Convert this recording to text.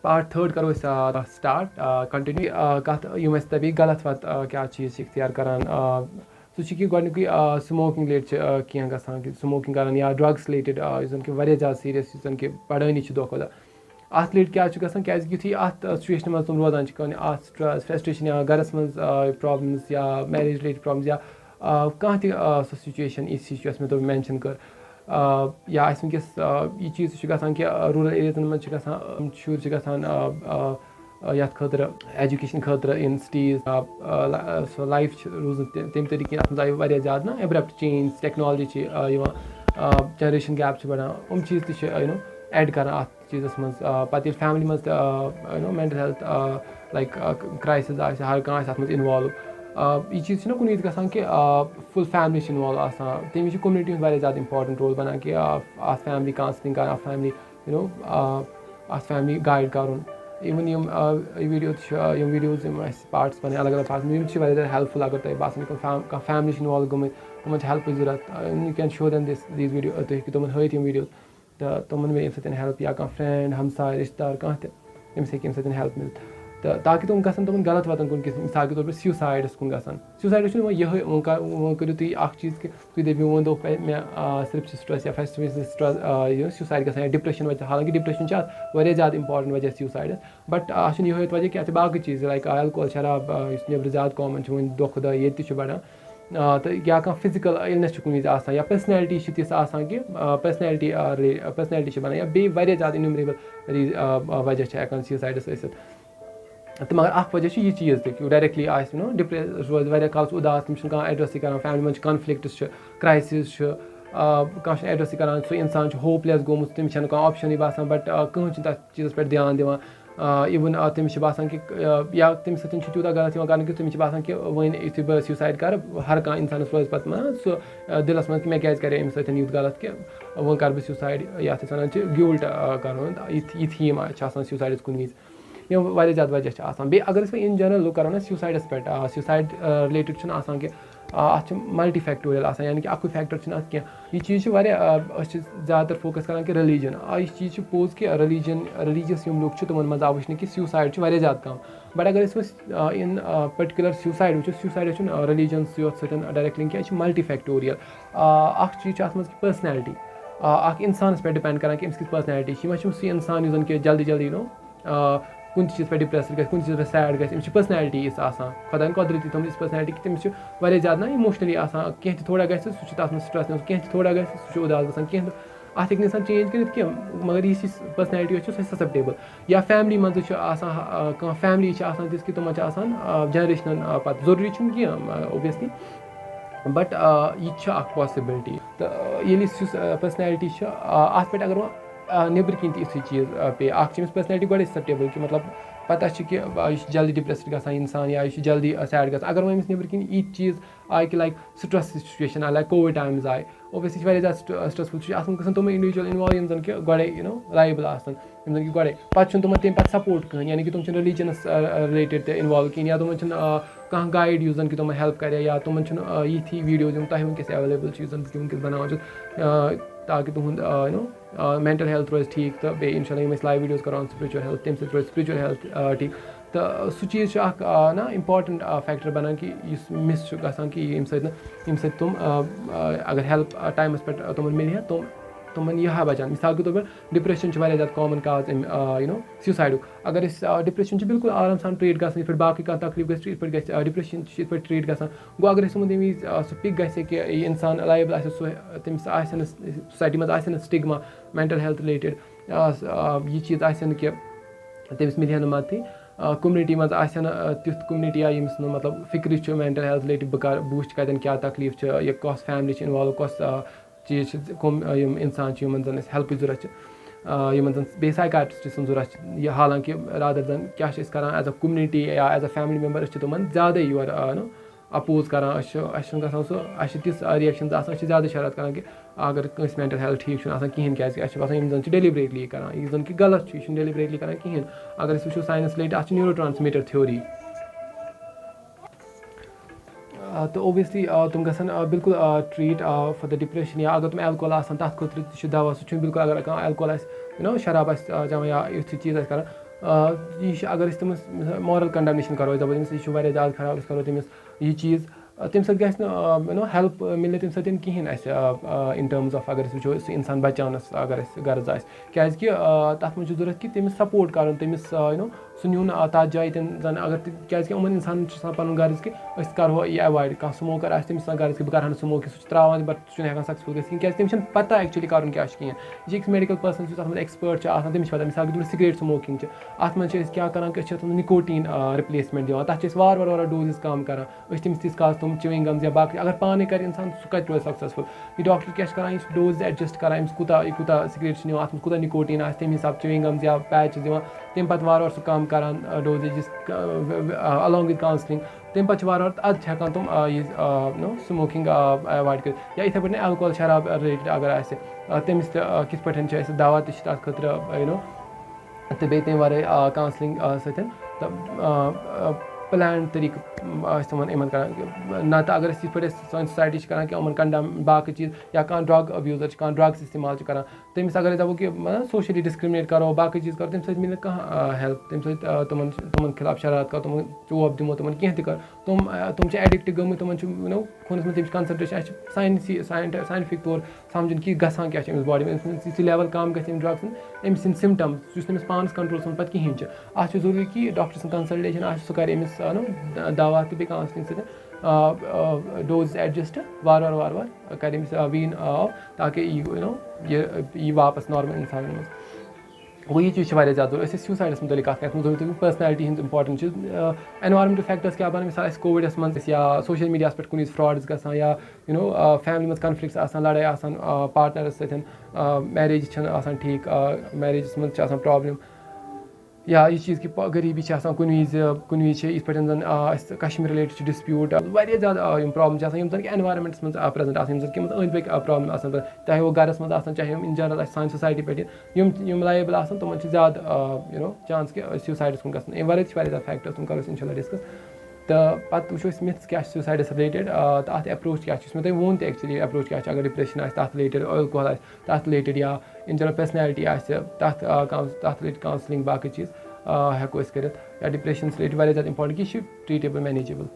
part 3 करो start continue कत यम तभी गलत वत क्या चीज़ इख्तियार करान सह कि गोडनिकुई स्मोकिंग रिलेटेड कह गसान कि स्मोकिंग करान या ड्रग्स रिलेटेड जन कि वारिया ज़्यादा सीरियस जन कि पढ़ानी दो खुद अत रिलेटेड क्या गसान क्या युथी अत सिचुएशन मज तुम रोजान अत फ्रस्ट्रेशन या गरस मज प्रॉब्लम्स या मैरिज रिलेटेड प्रॉब्लम्स या कह सह सिचुएशन इस यस मे तुम मेंशन कर या वनकस यह चीज़ गसान कि रूरल एरियाजन मज शुर गसान यथ खतर एजुकेशन खतर इन सिटीज सो लाइफ रूज तम तरीके अत आई वारिया ज़्यादा ना abrupt change technology generation gap बढ़ान चीज़ नो एड कर अत चीज़स मज पे फैमिली मज मेंटल हेल्थ लाइक क्राइसिस हर कह अत इन्वॉल्व यह चीज़ ना कुछ गसान कि फुल फैमिली इन्वॉल्व तमें कम्युनिटी वारिया ज़्यादा इंपॉर्टेंट रोल बनान कि अत फैमिली काउंसलिंग कर फैमिली अत फैमिली गाइड कर इवन वीडियोज पार्ट्स बने अलग अलग पार्ट्स वारिया हेल्पफुल अगर तुम बासान कह फैमिली इन्वॉल्व गमत तुम हेल्प जरूरत you can show them these video तुम तुम हत वीडियोज तो तुम मे अमे हेल्प या कह फ्रेंड हमसाय रिश्तेदार कह तमिस हे हेल्प मिल तो ताकि तुम गसन तुम गलत वतन कुन मिसाल के तौर पर सुसाइडस कुन गसान सुसाइड ये वो करो तुम चीज़ कि तुम दपो वो दो मे सिर्फ स्ट्रेस या फेस्टिवल स्ट्रेस सुसाइड गसान या डिप्रेशन वजह हालांकि डिप्रेशन वारिया ज़्यादा इंपॉर्टेंट वजह सुसाइडस बट ये वजह कि बाकी चीज़ लाइक अल्कोहल शराब नबर ज़्यादा कॉमन वो दो खुदा ये बढ़ान तो या कह फिजिकल इलनेस कुछ या पर्सनैलिटी तिस कि पर्सनैलिटी बनान या बे वारिया ज़्यादा इन्यूमरेबल वजह हेकान सुसाइडस तो मगर वजह यह चीज़ कि डायरेक्टली नो डिप्रेस रोज वारिया काल उदास तुम एड्रेस कर फैमिली मज कॉन्फ्लिक्ट्स क्राइसिस कह एड्रेस कर सो इंसान होपलेस गोमुत तमिस ऑप्शन बासान बट कहीं तथ चीज़ पे ध्यान दिवान इवन तमिस बासान कि या तम तूत गलत कर कि तमिस बासान कि वन यु बह सुसाइड कर हर कह इंसान रोज पे सो दिलस मज कि मे क्या करे अम्स यूत गलत कि वो कर बह सुसाइड या वन गिल्ट कर ये थीम सुसाइडस कुन विज ये वारिया ज़्यादा वजह बे अगर इन जनरल लुक करो ना सुसाइडस पे सुसाइड रिलेटेड कि अत मल्टी फैक्टोरियल यानी कि अकु फैक्टर कह यह चीज़ ज़्यादातर फोकस कर कि रिलीजन यह चीज़ पोज कि रिलीजियस लुक तुम मज आव कि सुसाइड वारिया ज़्यादा कम बट अगर इन particular suicide suicide religion direct link यह मल्टी फैक्टोरियल चीज़ अत पर्सनैलिटी इंसानस पे डिपेंड कर कि अम्स पर्सनैलिटी यह सह इंसान जन कि जल्दी जल्दी नो कुछ चीज़ पे डिप्रेस गई कुछ चीज़ पे सैड गई पर्सनैलिटी इस खुदा कुदरती तुम पर्सनैलिटी कि तमिस वारिया ज़्यादा ना इमोशनली कह थोड़ा गई सह स्ट्रेस कह थोड़ा गई सह उदास गसान कह अत हे इंसान चेंज कर मगर यह पर्सनैलिटी सह ससेप्टेबल या फैमिली मज कह फैमिली तिस कि तुम जनरेशन पे जरूरी कह ओबियसली बट यह पॉसिबिलिटी तो ये पर्सनैलिटी अत पे अगर नबर कन ती चीज़ पे पर्सनैलिटी गई ससेप्टेबल कि मतलब पता कि यह जल्दी डिप्रेस गसान इंसान या यह जल्दी सैड गसान अगर वह नबर कन यह चीज़ आए कि लाइक स्ट्रेस सिचुएशन आए लाइक कोविड टाइम्स आए ओबियसली वारिया ज़्यादा स्ट्रेसफुल गसान तुम इंडिविजुअल इन्वॉल्व यम जन कि गए लाइबल यम जन कि गए पे तुम तम पे सपोर्ट कहें यानी कि तुम रिलीजनस रिलेटेड इन्वॉल्व कहें या तुम कह गाइड यूज कि तुम हेल्प करे या तुम ये वीडियोज तुम वनकस एवेलेबल वनकस बनाव ताकि तुहद मेंटल हेल्थ रोज ठीक तो बे इंशाल्लाह लाइव वीडियोज कर स्पिरिचुअल हेल्थ तम रोज स्पिरिचुअल हेल्थ ठीक तो सह चीज़ ना इंपॉर्टेंट फैक्टर बनान कि मिस गसान कि यम तुम अगर हेल्प टाइमस पे तुम मिल तुम यह बचान मिसाल के तौर पर डिप्रेशन वारिया ज़्यादा कॉमन काज सुसाइड अगर डिप्रेशन बिल्कुल आराम सान ट्रीट गसान पे बाकी कह तकलीफ गई पे डिप्रेशन पे ट्रीट गसान गो अगर तमें सह पिक गि कि इंसान लाइबल तमिस सोसाइटी मज स्टिग्मा मेंटल हेल्थ रिलेटेड यह चीज़ कि तमिस मिल मदद कम्युनिटी मज तुथ कम्युनिटी या यमिस मतलब फिक्र मेंटल हेल्थ रिलेटेड बह वुच कतन क्या तकलीफ यह कस फैमिली इन्वॉल्व कस चीज़ इंसान यमन हेल्प जरूरत यमन बे साइकाट्रिस्ट जरूरत यह हालांकि रादर दन क्या कर एज अ कम्युनिटी या एज अ फैमिली मेम्बर तुम ज़्यादा योर अपोज कर गसान सह तिस रिएक्शन ज़्यादा शरारत कर कि अगर कंस मेंटल हेल्थ ठीक कहें क्या यम जन डेलिबरेटली कर यह जन कि गलत यह डेलिबरेटली कर कहें अगर वो science related a neuro transmitter theory तो ओबियसली तुम गसन बिल्कुल ट्रीट फॉर द डिप्रेशन या अगर तुम एल्कोहल तथ खुद दवा सह बिल्कुल अगर एल्कोहल शराब चवान या युथ चीज़ कर یہِ چھِ اگر أسۍ تٔمِس مارَل کَنڈَمنیشَن کَرو أسۍ دَپو تٔمِس یہِ چھُ واریاہ زیادٕ خراب أسۍ کَرو تٔمِس یہِ چیٖز تَمہِ سۭتۍ گژھِ نہٕ ہیٚلٕپ مِلہِ تَمہِ سۭتۍ کِہیٖنۍ اَسہِ اِن ٹٔرمٕز آف اگر أسۍ وٕچھو سُہ اِنسان بَچاونَس اگر اَسہِ غرض آسہِ کیٛازِکہِ تَتھ منٛز چھُ ضوٚرَتھ کہِ تٔمِس سَپوٹ کَرُن تٔمِس سُہ نیُن تَتھ جایہِ ییٚتٮ۪ن زَن اگر کیٛازِکہِ یِمَن اِنسانَن چھُ آسان پَنُن غرض کہِ أسۍ کَرہو یہِ ایوایِڈ کانٛہہ سموکَر آسہِ تٔمِس آسان غرض کہِ بہٕ کَرٕ ہا نہٕ سموکِنٛگ سُہ چھُ ترٛاوان بَٹ سُہ چھُنہٕ ہٮ۪کان سَکسَسفُل گٔژھِتھ کِہیٖنۍ کیٛازِ تٔمِس چھَنہٕ پَتہ ایٚکچُؤلی کَرُن کیٛاہ چھُ کِہیٖنۍ یہِ چھِ أکِس میڈِکَل پٔرسَن یُس اَتھ منٛز ایٚکسپٲٹ چھِ آسان تٔمِس چھِ پَتہ مِثال کے طور پر سِگریٹ سموکِنٛگ چھِ اَتھ منٛز چھِ أسۍ کیٛاہ کَران کہِ أسۍ چھِ اَتھ منٛز نِکوٹیٖن رِپلیسمٮ۪نٛٹ دِوان تَتھ چھِ أسۍ وارٕ وارٕ ڈوزِز کَم کَران أسۍ چھِ تٔمِس تیٖتِس کالَس تِم چِوِنٛگ گَمٕز یا باقٕے اگر پانَے کَرِ اِنسان سُہ کَتہِ روزِ سَکسَسفُل یہِ ڈاکٹر کیٛاہ چھِ کَران یہِ چھِ ڈوز ایٚڈجَسٹ کَران أمِس یہِ کوٗتاہ سِگریٹ چھِ نِوان اَتھ منٛز کوٗتاہ نِکوٹیٖن آسہِ تَمہِ حِساب چِوِنٛگ گَمٕز یا پیچِز دِوان تمہِ پَتہٕ وارٕ وارٕ سُہ کَم کَران ڈوزیجِز الانٛگ وِد کَوسِلِنٛگ تمہِ پَتہٕ چھِ وارٕ وارٕ اَدٕ چھِ ہٮ۪کان تِم یہِ سموکِنٛگ ایوایِڈ کٔرِتھ یا یِتھَے پٲٹھۍ ایلکوہول شراب رِلیٹِڈ اگر آسہِ تٔمِس تہِ کِتھ پٲٹھۍ چھِ اَسہِ دَوا تہِ چھِ تَتھ خٲطرٕ تہٕ بیٚیہِ تمہِ وَرٲے کَوسِلِنٛگ سۭتۍ تہٕ پٕلین طریٖقہٕ ٲسۍ تِمَن یِمَن کَران نَتہٕ اگر أسۍ یِتھ پٲٹھۍ أسۍ سٲنۍ سوسایٹی چھِ کَران کہِ یِمَن کَنڈَم باقٕے چیٖز یا کانٛہہ ڈرٛگ اَبیوٗزَر چھِ کانٛہہ ڈرٛگٕز اِستعمال چھِ کَران تٔمِس اگر أسۍ دَپو کہِ سوشلی ڈِسکرٛمنیٹ کَرو باقٕے چیٖز کَرو تَمہِ سۭتۍ مِلہِ نہٕ کانٛہہ ہیٚلٕپ تَمہِ سۭتۍ تِمَن خِلاف شرارت کَرو تِمَن چوب دِمو تِمَن کینٛہہ تہِ کَرو تِم چھِ ایڈِکٹ گٔمٕتۍ تِمَن چھُ خوٗنَس منٛز تٔمِس چھِ کَنسَنٹریشَن اَسہِ چھِ ساینٹِفِک طور سَمجھُن کہِ گژھان کیٛاہ چھِ أمِس باڈی منٛز أمِس یُتھُے لیوَل کَم گژھِ أمۍ ڈرٛگ سٕنٛز أمۍ سٕنٛدۍ سِمٹَمٕز یُس تٔمِس پانَس کَنٹرولَس منٛز پَتہٕ کِہیٖنۍ چھِ اَتھ چھُ ضروٗری کہِ ڈاکٹر سٕنٛز کَنسَلٹیشَن آسہِ سُہ کَرِ أمِس دَوا تہِ بیٚیہِ کَوسِلِنٛگ سۭتۍ ڈوزِز ایٚڈجَسٹ وارٕ وارٕ کَرِ أمِس ویٖن آف تاکہِ یہِ یی واپَس نارمَل اِنسانَن منٛز گوٚو یہِ چیٖز چھِ واریاہ زیادٕ ضروٗری أسۍ ٲسۍ سیوٗسایڈَس مُتعلِق کَتھ کَران یَتھ منٛز پٔرسنیلٹی ہِنٛز اِمپاٹَنس چھِ ایٚنوارَمٮ۪نٹَل فیکٹٲرٕس کیٛاہ بَنان مِثال اَسہِ کووِڈَس منٛز أسۍ یا سوشَل میٖڈیاہَس پٮ۪ٹھ کُنہِ وِز فرٛاڈٕز گژھان یا فیملی منٛز کَنفلِکٹٕس آسان لَڑٲے آسان پاٹنَرَس سۭتۍ میریج چھَنہٕ آسان ٹھیٖک میریجَس منٛز چھِ آسان پرٛابلِم یا یہِ چیٖز کہِ غریٖبی چھِ آسان کُنہِ وِزِ چھِ یِتھ پٲٹھۍ زَن اَسہِ کَشمیٖر رِلیٹِڈ چھِ ڈِسپیوٗٹ واریاہ زیادٕ یِم پرٛابلِم چھِ آسان یِم زَن کہِ ایٚنوارَمٮ۪نٛٹَس منٛز پرٛزَنٛٹ آسان یِم زَن کہِ أنٛدۍ پٔکۍ پرٛابلِم آسان چاہے وہ گَرَس منٛز آسان چاہے یِم اِن جَنرَل آسہِ سانہِ سوسایٹی پٮ۪ٹھ یِم لایبٕل آسان تِمَن چھِ زیادٕ چانٕس کہِ سیوٗسایڈَس کُن گژھان اَمہِ وَرٲے چھِ واریاہ زیادٕ فیکٹٲرٕس تِم کَرو أسۍ اِنشاء اللہ ڈِسکَس تہٕ پَتہٕ وٕچھو أسۍ مِتھٕس کیٛاہ چھِ سیوٗسایڈَس رِلیٹِڈ تہٕ اَتھ ایپروچ کیٛاہ چھُ یُس مےٚ تۄہہِ ووٚن تہِ ایٚکچُؤلی ایپروچ کیٛاہ چھِ اگر ڈِپرٛیشَن آسہِ تَتھ رِلیٹِڈ ایلکوہول آسہِ تَتھ رِلیٹِڈ یا اِن جَنرَل پٔرسنیلٹی آسہِ تَتھ رِلیٹِڈ کَوسِلِنٛگ باقٕے چیٖز ہٮ۪کو أسۍ کٔرِتھ یا ڈِپرٛیشَن رِلیٹِڈ واریاہ زیادٕ اِمپاٹَنٛٹ کہِ یہِ چھِ ٹرٛیٖٹیبٕل مینیجیبٕل